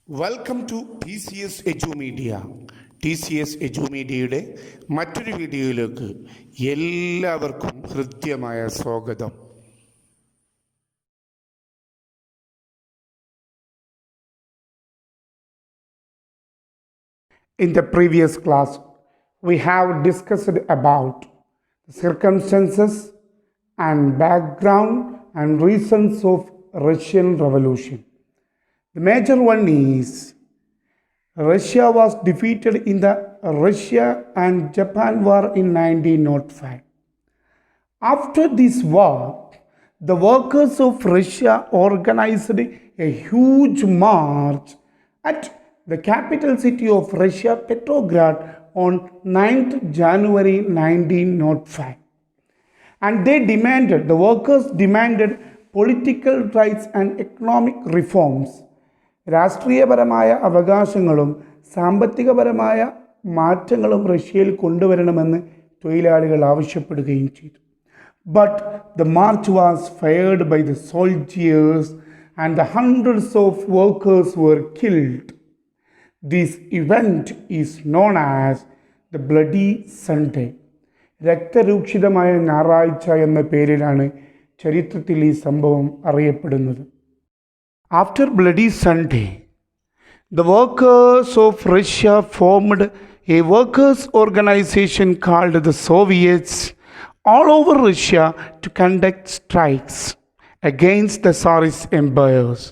Welcome to T C S Edumedia. T C S എജുമീഡിയയുടെ മറ്റൊരു വീഡിയോയിലേക്ക് എല്ലാവർക്കും ഹൃദ്യമായ സ്വാഗതം. In the previous class, we have discussed about the circumstances and background and reasons of Russian Revolution. The major one is Russia was defeated in the Russia and Japan War in 1905. After this war, the workers of Russia organized a huge march at the capital city of Russia, Petrograd, on 9th January 1905. And the workers demanded political rights and economic reforms. രാഷ്ട്രീയപരമായ അവകാശങ്ങളും സാമ്പത്തികപരമായ മാറ്റങ്ങളും റഷ്യയിൽ കൊണ്ടുവരണമെന്ന് തൊഴിലാളികൾ ആവശ്യപ്പെടുകയും ചെയ്തു. But the march was fired by the soldiers and the hundreds of workers were killed. This event is known as the Bloody Sunday. രക്തരൂക്ഷിതമായ ഞായറാഴ്ച എന്ന പേരിലാണ് ചരിത്രത്തിൽ ഈ സംഭവം അറിയപ്പെടുന്നത്. After Bloody Sunday, the workers of Russia formed a workers' organization called the Soviets all over Russia to conduct strikes against the Tsarist empires.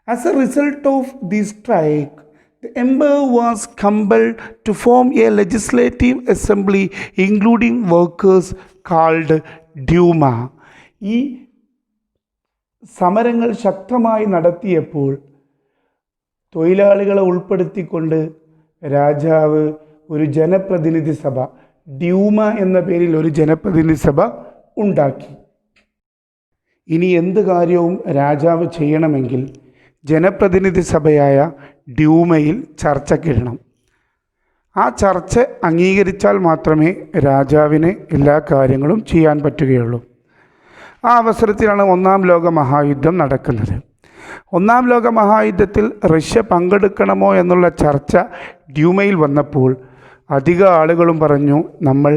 As a result of this strike, the empire was compelled to form a legislative assembly including workers called Duma. ഈ സമരങ്ങൾ ശക്തമായി നടത്തിയപ്പോൾ തൊഴിലാളികളെ ഉൾപ്പെടുത്തിക്കൊണ്ട് രാജാവ് ഒരു ജനപ്രതിനിധി സഭ, ഡ്യൂമ എന്ന പേരിൽ ഒരു ജനപ്രതിനിധി സഭ ഉണ്ടാക്കി. ഇനി എന്ത് കാര്യവും രാജാവ് ചെയ്യണമെങ്കിൽ ജനപ്രതിനിധി സഭയായ ഡ്യൂമയിൽ ചർച്ചയ്ക്കിടണം. ആ ചർച്ച അംഗീകരിച്ചാൽ മാത്രമേ രാജാവിന് എല്ലാ കാര്യങ്ങളും ചെയ്യാൻ പറ്റുകയുള്ളൂ. ആ അവസരത്തിലാണ് ഒന്നാം ലോക മഹായുദ്ധം നടക്കുന്നത്. ഒന്നാം ലോക മഹായുദ്ധത്തിൽ റഷ്യ പങ്കെടുക്കണമോ എന്നുള്ള ചർച്ച ഡ്യൂമയിൽ വന്നപ്പോൾ അധിക ആളുകളും പറഞ്ഞു, നമ്മൾ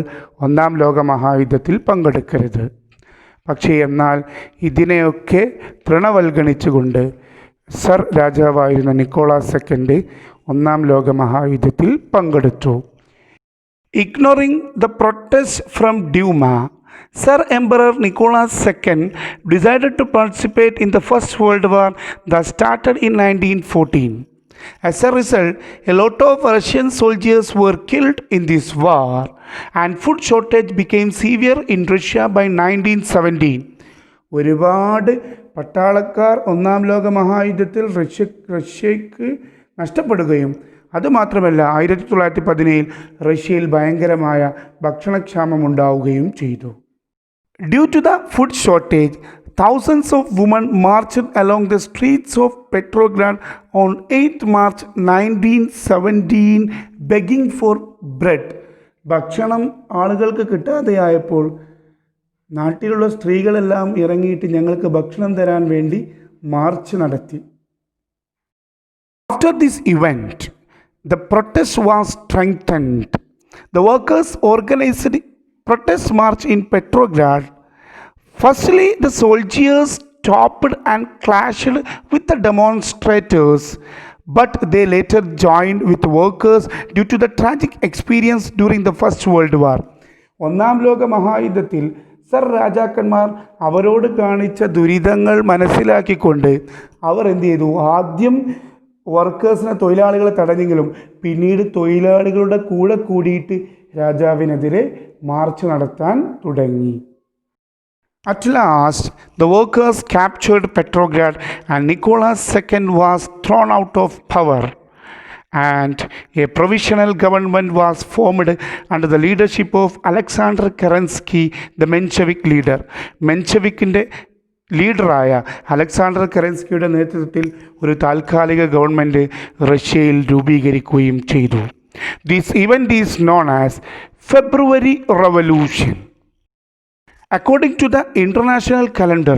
ഒന്നാം ലോക മഹായുദ്ധത്തിൽ പങ്കെടുക്കരുത്. പക്ഷേ എന്നാൽ ഇതിനെയൊക്കെ തൃണവൽഗണിച്ചുകൊണ്ട് സർ രാജാവായിരുന്ന നിക്കോളാസ് സെക്കൻഡ് ഒന്നാം ലോക മഹായുദ്ധത്തിൽ പങ്കെടുത്തു. Ignoring the protest from Duma, Sir Emperor Nicholas II decided to participate in the First World War that started in 1914. As a result, a lot of Russian soldiers were killed in this war, and food shortage became severe in Russia by 1917. ഒരുപാട് പട്ടാളക്കാർ ഒന്നാം ലോക മഹായുദ്ധത്തിൽ റഷ്യക്ക് നഷ്ടപ്പെടുകയും അതുമാത്രമല്ല 1917 റഷ്യയിൽ ഭയങ്കരമായ ഭക്ഷണക്ഷാമം ഉണ്ടാവുകയും ചെയ്തു. Due to the food shortage, thousands of women marched along the streets of Petrograd on 8th March 1917 begging for bread. ഭക്ഷണം ആളുകൾക്ക് കിട്ടാതെയായപ്പോൾ നാട്ടിലുള്ള സ്ത്രീകളെല്ലാം ഇറങ്ങിയിട്ട് ഞങ്ങൾക്ക് ഭക്ഷണം തരാൻ വേണ്ടി മാർച്ച് നടത്തി. After this event, the protest was strengthened. The workers organized protest march in Petrograd. Firstly, the soldiers stopped and clashed with the demonstrators, but they later joined with workers due to the tragic experience during the First World War. ഒന്നാം ലോക മഹായുദ്ധത്തിൽ sir രാജാക്കന്മാർ അവരോട് കാണിച്ച ദുരിതങ്ങൾ മനസ്സിലാക്കിക്കൊണ്ട് അവർ എന്ത് ചെയ്തു? ആദ്യം വർക്കേഴ്സിനെ, തൊഴിലാളികളെ തടഞ്ഞെങ്കിലും പിന്നീട് തൊഴിലാളികളുടെ കൂടെ കൂടിയിട്ട് രാജാവിനെതിരെ മാർച്ച് നടത്താൻ തുടങ്ങി. At last, the workers captured Petrograd and Nicholas II was thrown out of power, and a provisional government was formed under the leadership of Alexander Kerensky, the Menshevik leader. മെൻഷെവിക്കിൻ്റെ ലീഡറായ അലക്സാണ്ടർ കെറൻസ്കിയുടെ നേതൃത്വത്തിൽ ഒരു താൽക്കാലിക government റഷ്യയിൽ രൂപീകരിക്കുകയും ചെയ്തു. This event is known as February Revolution. According to the international calendar,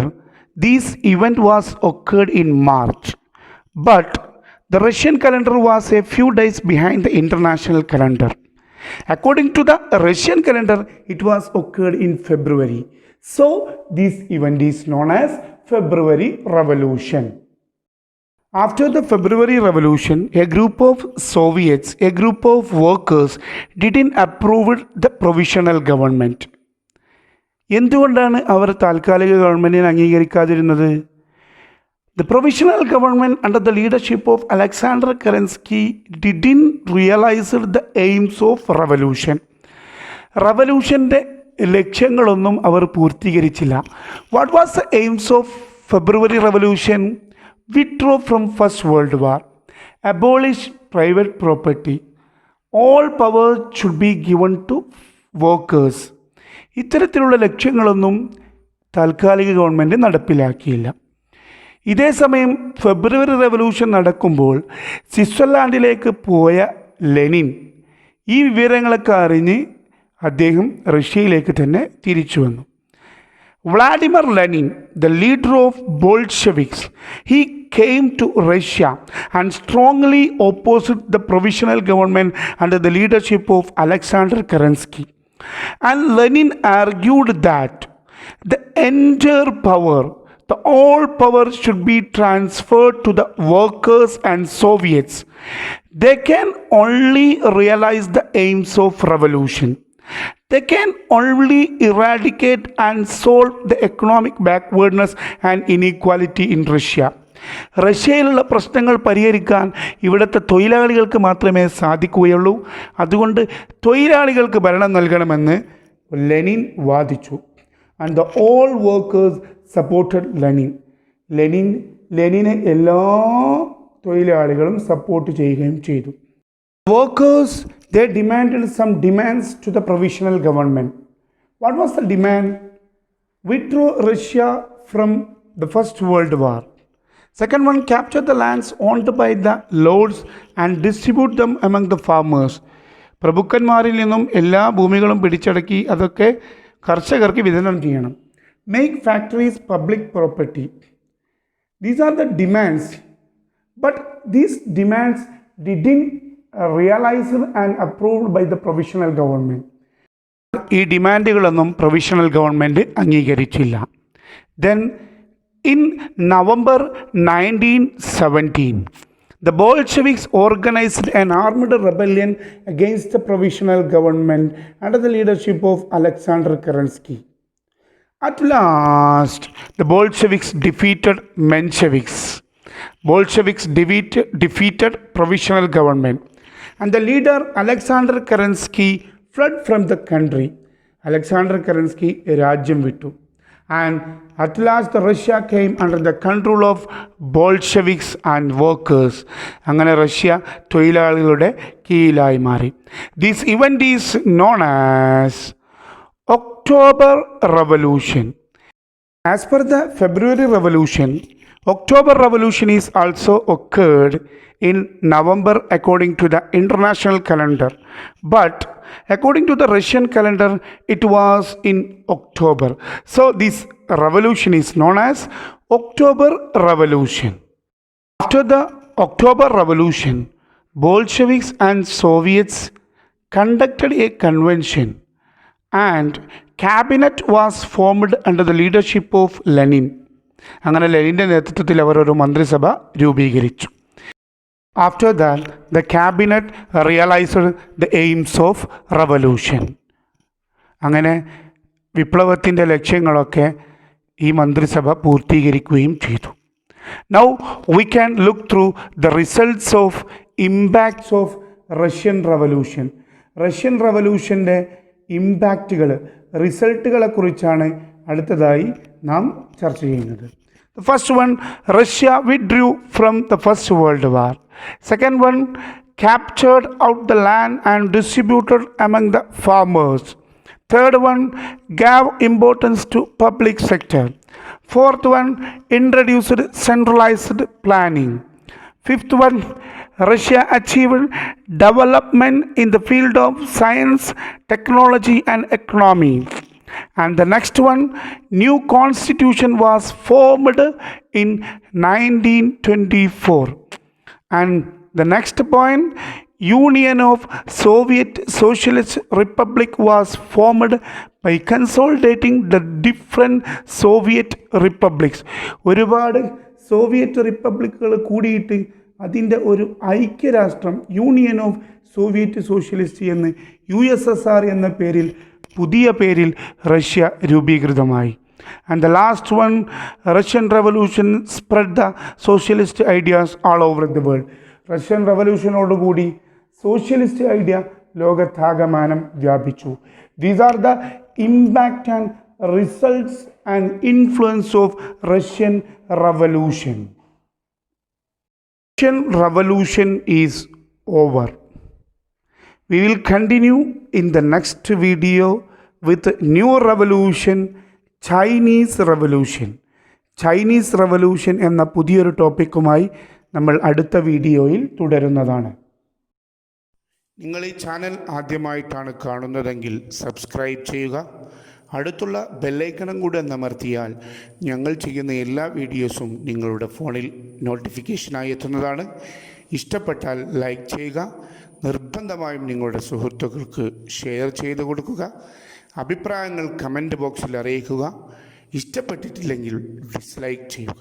this event was occurred in March, but The Russian calendar was a few days behind the international calendar. According to the Russian calendar, it was occurred in February. So, this event is known as February Revolution. After the February Revolution, a group of Soviets, a group of workers didn't approve the provisional government. എന്തുകൊണ്ടാണ് അവർ താൽക്കാലിക ഗവൺമെൻറ്റിനെ അംഗീകരിക്കാതിരുന്നത്? The provisional government under the leadership of Alexander Kerensky didn't realize the aims of revolution. റവല്യൂഷൻ്റെ ലക്ഷ്യങ്ങളൊന്നും our പൂർത്തീകരിച്ചില്ല. What was the aims of February Revolution? Withdraw from First World War, abolish private property, all power should be given to workers. ഇത്തരത്തിലുള്ള ലക്ഷ്യങ്ങളൊന്നും താൽക്കാലിക government നടപ്പിലാക്കിയില്ല. ഇതേസമയം ഫെബ്രുവരി revolution നടക്കുമ്പോൾ സ്വിറ്റ്സർലാൻഡിലേക്ക് പോയ Lenin ഈ വിവരങ്ങളൊക്കെ അറിഞ്ഞ് അദ്ദേഹം റഷ്യയിലേക്ക് തന്നെ തിരിച്ചു വന്നു. Vladimir Lenin, the leader of Bolsheviks, he came to Russia and strongly opposed the provisional government under the leadership of Alexander Kerensky. And Lenin argued that the entire power, the all power should be transferred to the workers and Soviets. They can only realize the aims of revolution. They can only eradicate and solve the economic backwardness and inequality in Russia. റഷ്യയിലുള്ള പ്രശ്നങ്ങൾ പരിഹരിക്കാൻ ഇവിടുത്തെ തൊഴിലാളികൾക്ക് മാത്രമേ സാധിക്കുകയുള്ളൂ. അതുകൊണ്ട് തൊഴിലാളികൾക്ക് ഭരണം നൽകണമെന്ന് ലെനിൻ വാദിച്ചു. And the all workers supported ലെനിനെ എല്ലാ തൊഴിലാളികളും സപ്പോർട്ട് ചെയ്യുകയും ചെയ്തു. Workers, they demanded some demands to the provisional government. What was the demand? Withdraw Russia from the First World War. Second one, capture the lands owned by the lords and distribute them among the farmers. പ്രഭുക്കന്മാരിൽ നിന്നും എല്ലാ ഭൂമികളും പിടിച്ചടക്കി അതൊക്കെ കർഷകർക്ക് വിതരണം ചെയ്യണം. Make factories public property. These are the demands. But these demands didn't realized and approved by the provisional government. ഈ ഡിമാൻഡുകളൊന്നും provisional government അംഗീകരിച്ചില്ല. Then in November 1917, the Bolsheviks organized an armed rebellion against the provisional government under the leadership of Alexander Kerensky. At last, the Bolsheviks defeated Mensheviks. Bolsheviks defeated provisional government. And the leader Alexander Kerensky fled from the country. Alexander Kerensky രാജ്യം വിട്ടു. And at last the Russia came under the control of Bolsheviks and workers. അങ്ങനെ Russia തൊഴിലാളികളുടെ കീഴിലായി മാറി. This event is known as October Revolution. As per the February Revolution, October Revolution is also occurred in November according to the international calendar, but according to the Russian calendar it was in October. So this revolution is known as October Revolution. After the October Revolution, Bolsheviks and Soviets conducted a convention and cabinet was formed under the leadership of Lenin. അങ്ങനെ ലെനിൻ്റെ നേതൃത്വത്തിൽ അവർ ഒരു മന്ത്രിസഭ രൂപീകരിച്ചു. After that, the cabinet realized the aims of revolution. അങ്ങനെ വിപ്ലവത്തിൻ്റെ ലക്ഷ്യങ്ങളൊക്കെ ഈ മന്ത്രിസഭ പൂർത്തീകരിക്കുകയും ചെയ്തു. Now we can look through the results of impacts of Russian Revolution. Russian റവല്യൂഷൻ്റെ ഇമ്പാക്റ്റുകൾ, റിസൾട്ടുകളെക്കുറിച്ചാണ് അടുത്തതായി നാം ചർച്ച ചെയ്യുന്നത്. The first one, Russia withdrew from the First World War. Second one, captured out the land and distributed among the farmers. Third one, gave importance to public sector. Fourth one, introduced centralized planning. Fifth one, Russia achieved development in the field of science, technology and economy. And the next one, new constitution was formed in 1924. And the next point, Union of Soviet Socialist Republic was formed by consolidating the different Soviet republics. ഒരുപാട് Soviet റിപ്പബ്ലിക്കുകൾ കൂടിയിട്ട് അതിൻ്റെ ഒരു ഐക്യരാഷ്ട്രം union of Soviet socialist എന്ന് USSR എന്ന പേരിൽ, പുതിയ പേരിൽ Russia രൂപീകൃതമായി. And the last one, Russian Revolution spread the socialist ideas all over the world. Russian റവല്യൂഷനോടുകൂടി സോഷ്യലിസ്റ്റ് ഐഡിയ ലോകത്താകമാനം വ്യാപിച്ചു. These are the impact and results and influence of Russian Revolution. Russian Revolution is over. We will continue in the next video with new revolution, Chinese Revolution. Chinese revolution എന്ന പുതിയൊരു ടോപ്പിക്കുമായി നമ്മൾ അടുത്ത വീഡിയോയിൽ തുടരുന്നതാണ്. നിങ്ങൾ ഈ channel ആദ്യമായിട്ടാണ് കാണുന്നതെങ്കിൽ സബ്സ്ക്രൈബ് ചെയ്യുക. അടുത്തുള്ള ബെല്ലൈക്കണും കൂടെ അമർത്തിയാൽ ഞങ്ങൾ ചെയ്യുന്ന എല്ലാ വീഡിയോസും നിങ്ങളുടെ ഫോണിൽ നോട്ടിഫിക്കേഷനായി എത്തുന്നതാണ്. ഇഷ്ടപ്പെട്ടാൽ ലൈക്ക് ചെയ്യുക. നിർബന്ധമായും നിങ്ങളുടെ സുഹൃത്തുക്കൾക്ക് ഷെയർ ചെയ്ത് കൊടുക്കുക. അഭിപ്രായങ്ങൾ കമൻറ്റ് ബോക്സിൽ അറിയിക്കുക. ഇഷ്ടപ്പെട്ടിട്ടില്ലെങ്കിൽ ഡിസ്ലൈക്ക് ചെയ്യുക.